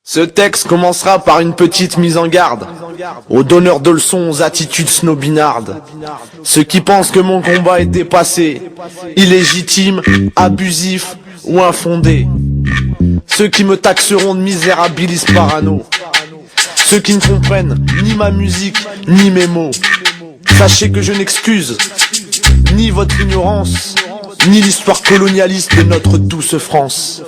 Ce texte commencera par une petite mise en garde aux donneurs de leçons, aux attitudes snobinardes. Ceux qui pensent que mon combat est dépassé, illégitime, abusif ou infondé. Ceux qui me taxeront de misérabilis parano. Ceux qui ne comprennent ni ma musique, ni mes mots. Sachez que je n'excuse ni votre ignorance, ni l'histoire colonialiste de notre douce France.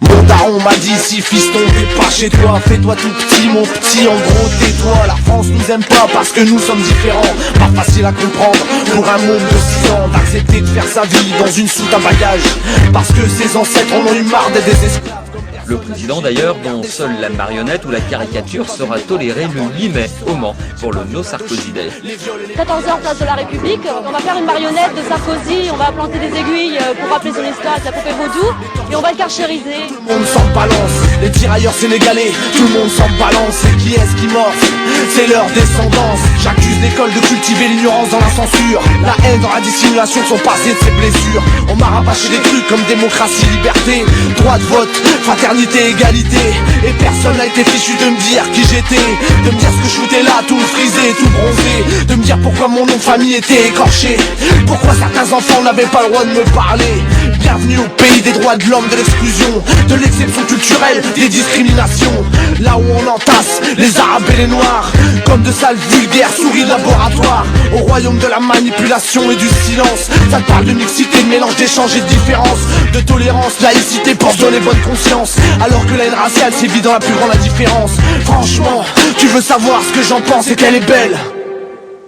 Mon daron m'a dit, si fiston t'es pas chez toi, fais-toi tout petit mon petit, en gros tais-toi. La France nous aime pas parce que nous sommes différents. Pas facile à comprendre pour un môme de 6 ans d'accepter de faire sa vie dans une soute à bagages, parce que ses ancêtres en ont eu marre d'être des esclaves. Le président d'ailleurs, dont seule la marionnette ou la caricature sera tolérée le 8 mai au Mans pour le No Sarkozy Day. 14h place de la République, on va faire une marionnette de Sarkozy, on va planter des aiguilles pour rappeler son histoire, sa poupée vaudou, et on va le carchériser. Tout le monde s'en balance, les tirailleurs sénégalais, tout le monde s'en balance. Et qui est-ce qui morfe? C'est leur descendance. J'accuse l'école de cultiver l'ignorance dans la censure, la haine dans la dissimulation de son passé, de ses blessures. On m'a rabâché des trucs comme démocratie, liberté, droit de vote, fraternité, égalité. Et personne n'a été fichu de me dire qui j'étais, de me dire ce que je foutais là, tout frisé, tout bronzé, de me dire pourquoi mon nom de famille était écorché, pourquoi certains enfants n'avaient pas le droit de me parler. Bienvenue au pays des droits de l'homme, de l'exclusion, de l'exception culturelle, des discriminations. Là où on entasse les arabes et les noirs comme de sales vulgaires souris de laboratoire. Au royaume de la manipulation et du silence, ça te parle de mixité, de mélange d'échanges et de différence, de tolérance, laïcité pour se donner bonne conscience, alors que la haine raciale sévit dans la plus grande indifférence. Franchement, tu veux savoir ce que j'en pense, et qu'elle est belle.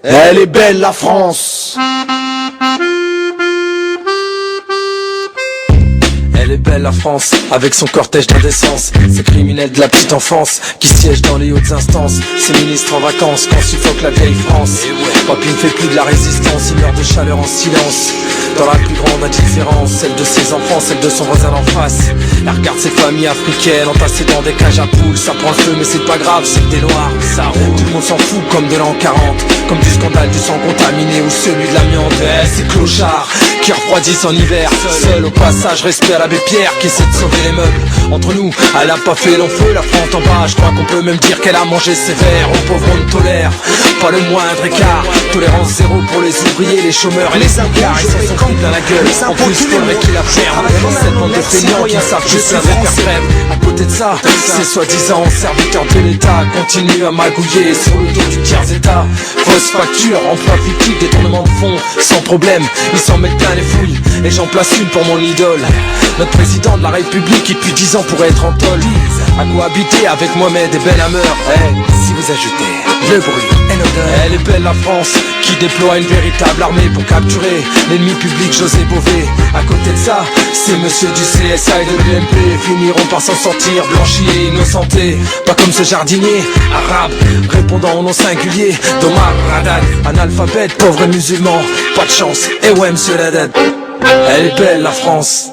Elle est belle la France. Elle est belle la France, avec son cortège d'indécence. Ces criminels de la petite enfance qui siègent dans les hautes instances. Ces ministres en vacances quand suffoque la vieille France. Papy ne fait plus de la résistance, il meurt de chaleur en silence. Dans la plus grande indifférence, celle de ses enfants, celle de son voisin d'en face. Elle regarde ses familles africaines entassées dans des cages à poules. Ça prend le feu mais c'est pas grave, c'est des noirs, ça roule. Tout le monde s'en fout comme de l'an 40, comme du scandale du sang contaminé ou celui de l'amiante. Ces clochards qui refroidissent en hiver, seul au passage, respect à l'abbé Pierre qui essaie de sauver les meubles. Entre nous, elle a pas fait long feu, la France en bas. Je crois qu'on peut même dire qu'elle a mangé sévère. Aux pauvres on ne tolère pas le moindre écart. Tolérance zéro pour les ouvriers, les chômeurs et les incarts. Ils s'en sont pris plein la gueule, en plus faudrait qu'ils la ferment. Cette bande de feignants qui savent juste la faire crève. À côté de ça, ces soi-disant serviteurs de l'État continuent à magouiller sur le dos du tiers-état. Fausse facture, emploi fictif, détournement de fonds, sans problème, ils s'en mettent plein les fouilles. Et j'en place une pour mon idole, notre président de la République qui depuis 10 ans pourrait être en tôle, à cohabiter avec Mohamed et Ben Hammer. Si vous ajoutez le bruit et l'odeur. Elle est belle la France, qui déploie une véritable armée pour capturer l'ennemi public José Bové. À côté de ça, ces messieurs du CSA et de l'UMP finiront par s'en sortir blanchis et innocentés. Pas comme ce jardinier arabe répondant au nom singulier d'Omar Haddad. Analphabète, pauvre et musulman, pas de chance, et ouais monsieur Haddad. Elle est belle la France.